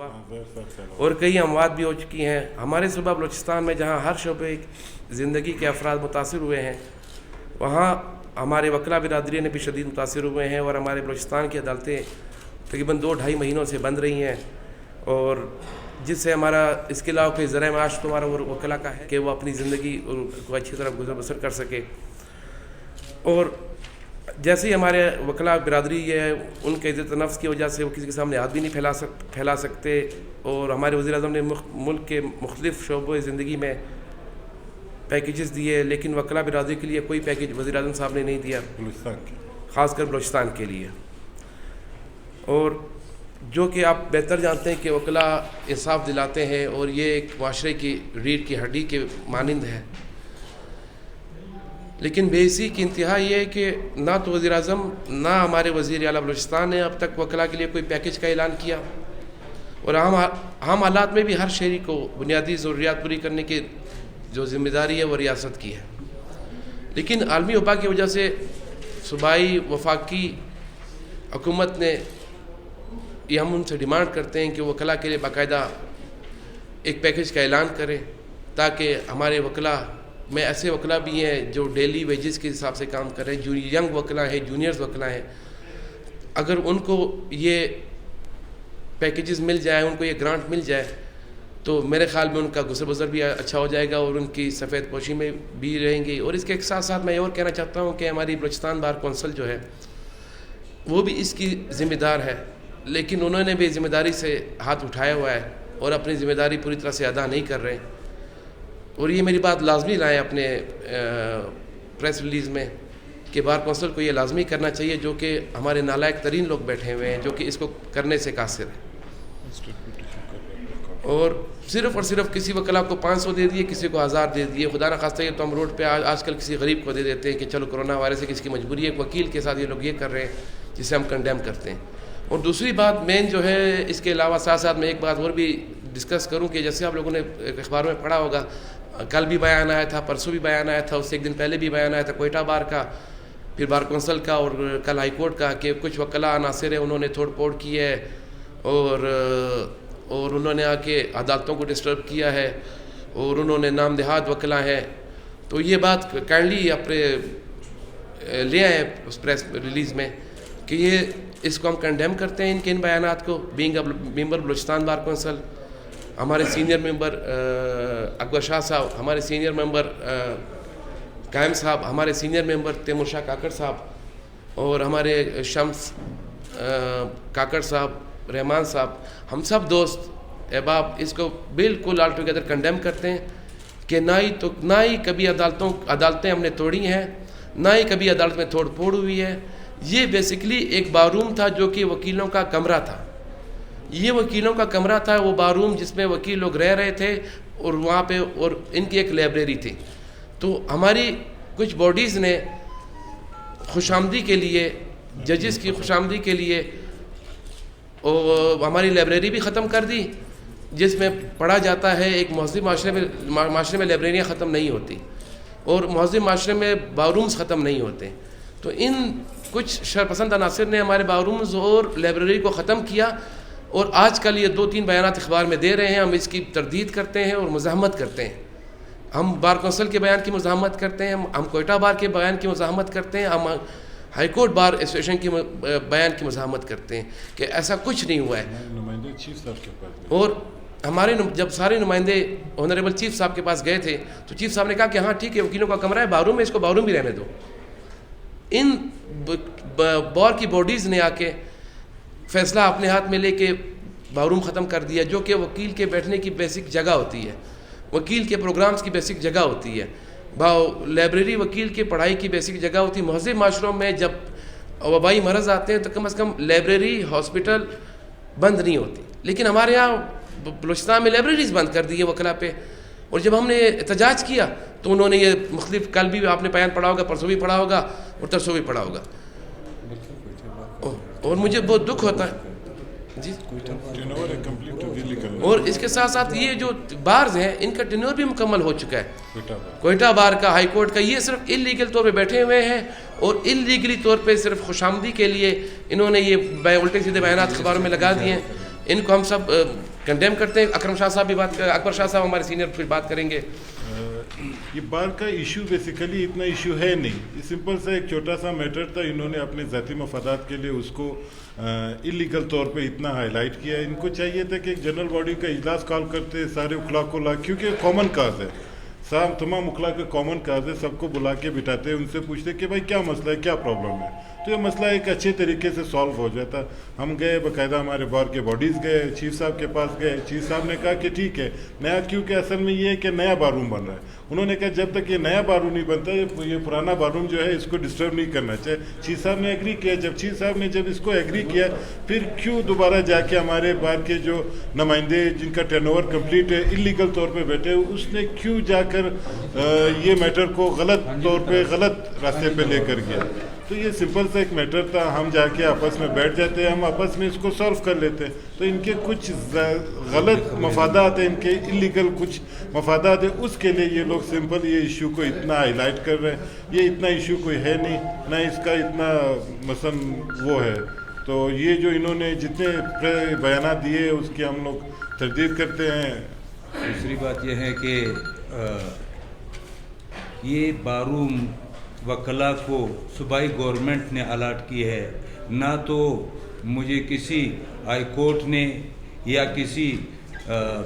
ہوا اور کئی اموات بھی ہو چکی ہیں. ہمارے صوبہ بلوچستان میں جہاں ہر شعبے زندگی کے افراد متاثر ہوئے ہیں وہاں ہمارے وکلا برادری نے بھی شدید متاثر ہوئے ہیں اور ہمارے بلوچستان کی عدالتیں تقریباً 2-2.5 مہینوں سے بند رہی ہیں اور جس سے ہمارا اس کے علاوہ کوئی ذرائع معاش تو ہمارا وکلا کا ہے کہ وہ اپنی زندگی کو اچھی طرح گزر بسر کر سکے. اور جیسے ہی ہمارے وکلا برادری ہے ان کے عزت نفس کی وجہ سے وہ کسی کے سامنے ہاتھ بھی نہیں پھیلا سکتے اور ہمارے وزیر اعظم نے ملک کے مختلف شعبوں زندگی میں پیکیجز دیے لیکن وکلا برادری کے لیے کوئی پیکیج وزیر اعظم صاحب نے نہیں دیا, خاص کر بلوچستان کے لیے. اور جو کہ آپ بہتر جانتے ہیں کہ وکلا انصاف دلاتے ہیں اور یہ ایک معاشرے کی ریڑھ کی ہڈی کے مانند ہے, لیکن بے حسی کی انتہا یہ ہے کہ نہ تو وزیر اعظم نہ ہمارے وزیر اعلیٰ بلوچستان نے اب تک وکلا کے لیے کوئی پیکیج کا اعلان کیا اور ہم حالات میں بھی ہر شہری کو بنیادی ضروریات پوری کرنے کی جو ذمہ داری ہے وہ ریاست کی ہے. لیکن عالمی وبا کی وجہ سے صوبائی وفاقی حکومت نے یہ ہم ان سے ڈیمانڈ کرتے ہیں کہ وکلا کے لیے باقاعدہ ایک پیکیج کا اعلان کریں تاکہ ہمارے وکلا میں ایسے وکلا بھی ہیں جو ڈیلی ویجز کے حساب سے کام کر رہے ہیں, جو ینگ وکلا ہیں, جونیئرز وکلا ہیں, اگر ان کو یہ پیکیجز مل جائیں, ان کو یہ گرانٹ مل جائے تو میرے خیال میں ان کا گزر بسر بھی اچھا ہو جائے گا اور ان کی سفید پوشی میں بھی رہیں گی. اور اس کے ساتھ ساتھ میں یہ اور کہنا چاہتا ہوں کہ ہماری بلوچستان بار کونسل جو ہے وہ بھی اس کی ذمہ دار ہے, لیکن انہوں نے بھی ذمہ داری سے ہاتھ اٹھایا ہوا ہے اور اپنی ذمہ داری پوری طرح سے ادا نہیں کر رہے. اور یہ میری بات لازمی لائیں اپنے پریس ریلیز میں کہ بار کونسل کو یہ لازمی کرنا چاہیے, جو کہ ہمارے نالائق ترین لوگ بیٹھے ہوئے ہیں جو کہ اس کو کرنے سے قاصر ہیں. اور صرف کسی وکلا کو 500 دے دیے, کسی کو 1000 دے دیے, خدا نہ خواستہ یہ تو ہم روڈ پہ آج کل کسی غریب کو دے دیتے ہیں کہ چلو کرونا وائرس سے کسی کی مجبوری ہے. ایک وکیل کے ساتھ یہ لوگ یہ کر رہے ہیں جسے ہم کنڈیم کرتے ہیں. اور دوسری بات مین جو ہے اس کے علاوہ ساتھ میں ایک بات اور بھی ڈسکس کروں کہ جیسے آپ لوگوں نے اخبار میں پڑھا ہوگا, کل بھی بیان آیا تھا, پرسوں بھی بیان آیا تھا, اس سے ایک دن پہلے بھی بیان آیا تھا کوئٹہ بار کا, پھر بار کونسل کا اور کل ہائی کورٹ کا کہ کچھ وکلا عناصر ہیں انہوں نے توڑ پھوڑ کی ہے اور انہوں نے آ کے عدالتوں کو ڈسٹرب کیا ہے اور انہوں نے نام دہاد وکلا ہیں. تو یہ بات کائنڈلی اپنے لے آئے اس پریس ریلیز میں کہ یہ اس کو ہم کنڈیم کرتے ہیں ان بیانات کو. بینگ ممبر بلوچستان بار کونسل, ہمارے سینئر ممبر اکبر شاہ صاحب, ہمارے سینئر ممبر قائم صاحب, ہمارے سینئر ممبر تیمور شاہ کاکڑ صاحب اور ہمارے شمس کاکڑ صاحب, رحمان صاحب, ہم سب دوست احباب اس کو بالکل آل ٹوگیدر کنڈیم کرتے ہیں کہ نہ ہی کبھی عدالتیں ہم نے توڑی ہیں, نہ ہی کبھی عدالت میں توڑ پھوڑ ہوئی ہے. یہ بیسیکلی ایک باروم تھا جو کہ وکیلوں کا کمرہ تھا. یہ وکیلوں کا کمرہ تھا, وہ باروم جس میں وکیل لوگ رہ رہے تھے اور وہاں پہ اور ان کی ایک لائبریری تھی. تو ہماری کچھ باڈیز نے خوشامدی کے لیے, ججز کی خوشامدی کے لیے اور ہماری لائبریری بھی ختم کر دی جس میں پڑھا جاتا ہے. ایک مہذب معاشرے میں لائبریریاں ختم نہیں ہوتی اور مہذب معاشرے میں بارومز ختم نہیں ہوتے. تو ان کچھ شرپسند عناصر نے ہمارے بارومز اور لائبریری کو ختم کیا اور آج کل یہ 2-3 بیانات اخبار میں دے رہے ہیں. ہم اس کی تردید کرتے ہیں اور مزاحمت کرتے ہیں. ہم بار کونسل کے بیان کی مزاحمت کرتے ہیں, ہم کوئٹہ بار کے بیان کی مزاحمت کرتے ہیں, ہم ہائی کورٹ بار ایسوسیشن کی بیان کی مزاحمت کرتے ہیں کہ ایسا کچھ نہیں ہوا ہے. اور ہمارے جب سارے نمائندے آنریبل چیف صاحب کے پاس گئے تھے تو چیف صاحب نے کہا کہ ہاں ٹھیک ہے وکیلوں کا کمرہ ہے, باروم ہے, اس کو باروم بھی رہنے دو. ان بار کی باڈیز نے آ کے فیصلہ اپنے ہاتھ میں لے کے باروم ختم کر دیا جو کہ وکیل کے بیٹھنے کی بیسک جگہ ہوتی ہے, وکیل کے پروگرامز کی بیسک جگہ ہوتی ہے. لائبریری وکیل کے پڑھائی کی بیسک جگہ ہوتی ہے. مہذب معاشروں میں جب وبائی مرض آتے ہیں تو کم از کم لائبریری ہاسپٹل بند نہیں ہوتی, لیکن ہمارے یہاں بلوچستان میں لائبریریز بند کر دی ہے وکلا پہ. اور جب ہم نے احتجاج کیا تو انہوں نے یہ مختلف, کل بھی آپ نے بیان پڑھا ہوگا, پرسوں بھی پڑھا ہوگا اور ترسوں بھی پڑھا ہوگا. اور مجھے بہت دکھ ہوتا ہے جی. اور اس کے ساتھ ساتھ یہ جو بارز ہیں ان کا ٹینور بھی مکمل ہو چکا ہے. کوئٹہ بار کا, ہائی کورٹ کا, یہ صرف انلیگل طور پہ بیٹھے ہوئے ہیں اور انلیگلی طور پہ صرف خوشامدی کے لیے انہوں نے یہ الٹے سیدھے بیانات اخباروں میں لگا دیے ہیں. ان کو ہم سب کنڈیم کرتے ہیں. اکرم شاہ صاحب بھی بات کر, اکبر شاہ صاحب ہمارے سینئر پھر بات کریں گے. یہ بار کا ایشو بیسیکلی اتنا ایشو ہے نہیں, یہ سمپل سا ایک چھوٹا سا میٹر تھا. انہوں نے اپنے ذاتی مفادات کے لیے اس کو انلیگل طور پہ اتنا ہائی لائٹ کیا. ان کو چاہیے تھا کہ ایک جنرل باڈی کا اجلاس کال کرتے, سارے اخلاء کو لا, کیونکہ کامن کاز ہے, تمام اخلاء کا کامن کاز ہے, سب کو بلا کے بٹھاتے, ان سے پوچھتے کہ بھائی کیا مسئلہ ہے, کیا پرابلم ہے. تو یہ مسئلہ ایک اچھے طریقے سے سالو ہو جاتا. ہم گئے باقاعدہ, ہمارے بار کے باڈیز گئے, چیف صاحب کے پاس گئے. چیف صاحب نے کہا کہ ٹھیک ہے نیا, کیونکہ اصل میں یہ ہے کہ نیا بار روم بن رہا ہے. انہوں نے کہا جب تک یہ نیا بار روم نہیں بنتا یہ پرانا بار روم جو ہے اس کو ڈسٹرب نہیں کرنا چاہیے. چیف صاحب نے ایگری کیا. جب چیف صاحب نے جب اس کو ایگری کیا, پھر کیوں دوبارہ جا کے ہمارے بار کے جو نمائندے جن کا ٹرن اوور کمپلیٹ ہے انلیگل طور پہ بیٹھے, اس نے کیوں جا کر یہ میٹر کو غلط طور پہ غلط راستے پہ لے کر گیا. تو یہ سمپل سا ایک میٹر تھا. ہم جا کے آپس میں بیٹھ جاتے ہیں, ہم آپس میں اس کو سالو کر لیتے ہیں. تو ان کے کچھ غلط مفادات ہیں, ان کے انلیگل کچھ مفادات ہیں, اس کے لیے یہ لوگ سمپل یہ ایشو کو اتنا ہائی لائٹ کر رہے ہیں. یہ اتنا ایشو کوئی ہے نہیں, نہ اس کا اتنا مثلا وہ ہے. تو یہ جو انہوں نے جتنے بیانات دیے اس کی ہم لوگ تردید کرتے ہیں. دوسری بات یہ ہے کہ یہ باروم وکلا کو صوبائی گورنمنٹ نے الاٹ کی ہے, نہ تو مجھے کسی ہائی کورٹ نے یا کسی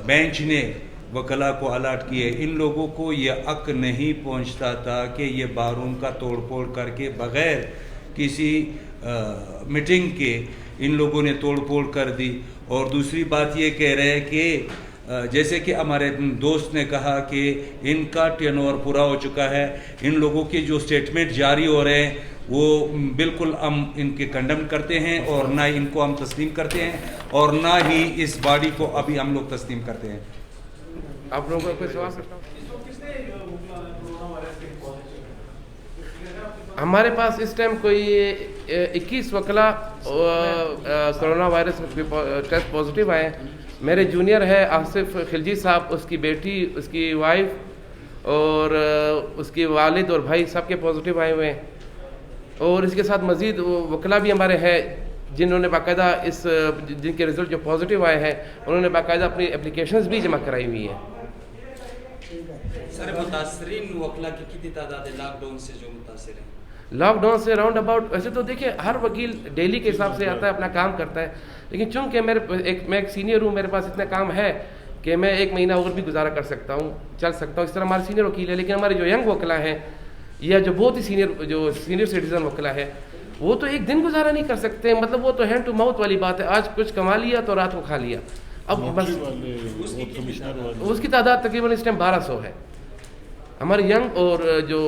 بینچ نے وکلا کو الاٹ کی ہے. ان لوگوں کو یہ حق نہیں پہنچتا تھا کہ یہ باروم کا توڑ پھوڑ کر کے بغیر کسی میٹنگ کے ان لوگوں نے توڑ پھوڑ کر دی. اور دوسری بات یہ کہہ رہے ہیں کہ جیسے کہ ہمارے دوست نے کہا کہ ان کا ٹرن اوور پورا ہو چکا ہے, ان لوگوں کے جو سٹیٹمنٹ جاری ہو رہے ہیں وہ بالکل ہم ان کے کنڈم کرتے ہیں, اور نہ ان کو ہم تسلیم کرتے ہیں, اور نہ ہی اس باڈی کو ابھی ہم لوگ تسلیم کرتے ہیں. آپ لوگوں کو کوئی سوال کرتا ہوں؟ ہمارے پاس اس ٹائم کوئی 21 وکلا کرونا وائرس ٹیسٹ پازیٹیو آئے. میرے جونیئر ہے آصف خلجی صاحب, اس کی بیٹی, اس کی وائف اور اس کے والد اور بھائی سب کے پازیٹیو آئے ہوئے ہیں. اور اس کے ساتھ مزید وکلا بھی ہمارے ہیں جنہوں نے باقاعدہ جن کے رزلٹ جو پازیٹیو آئے ہیں انہوں نے باقاعدہ اپنی اپلیکیشنز بھی جمع کرائی ہوئی ہیں. سر متاثرین وکلا کی کتنی تعداد ہے لاک ڈاؤن سے جو متاثر ہیں؟ لاک ڈاؤن سے راؤنڈ اباؤٹ, ویسے تو دیکھیں ہر وکیل ڈیلی کے حساب سے آتا ہے, اپنا کام کرتا ہے, لیکن چونکہ میں ایک سینئر ہوں, میرے پاس اتنا کام ہے کہ میں 1 مہینہ اور بھی گزارا کر سکتا ہوں, چل سکتا ہوں. اس طرح ہمارے سینئر وکیل ہے, لیکن ہمارے جو ینگ وکلا ہیں یا جو بہت ہی سینئر سٹیزن وکلا ہے وہ تو ایک دن گزارا نہیں کر سکتے. مطلب وہ تو ہینڈ ٹو ماؤتھ والی بات ہے, آج کچھ کما لیا تو رات کو کھا لیا. اب بس اس کی تعداد تقریباً اس ٹائم 1200 ہے. ہمارے ینگ اور جو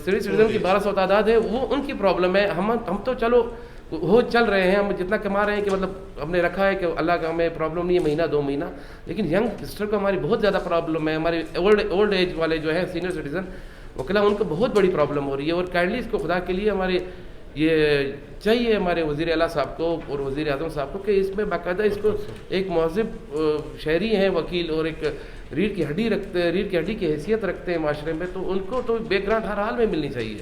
سینئر سٹیزن کی 1200 تعداد ہے, وہ ان کی پرابلم ہے. ہم تو چلو وہ چل رہے ہیں, ہم جتنا کما رہے ہیں کہ مطلب ہم نے رکھا ہے کہ اللہ کا ہمیں پرابلم نہیں ہے, مہینہ 2 مہینہ. لیکن ینگ سسٹر کو ہماری بہت زیادہ پرابلم ہے. ہمارے اولڈ ایج والے جو ہیں سینئر سٹیزن وکلا, ان کو بہت بڑی پرابلم ہو رہی ہے. اور کائنڈلی اس کو خدا کے لیے ہمارے یہ چاہیے ہمارے وزیر اعلیٰ صاحب کو اور وزیر اعظم صاحب کو کہ اس میں باقاعدہ اس کو ایک مہذب شہری ہیں وکیل اور ایک ریڑھ کی ہڈی کی حیثیت رکھتے ہیں معاشرے میں, تو ان کو تو بیک گراؤنڈ ہر حال میں ملنی چاہیے.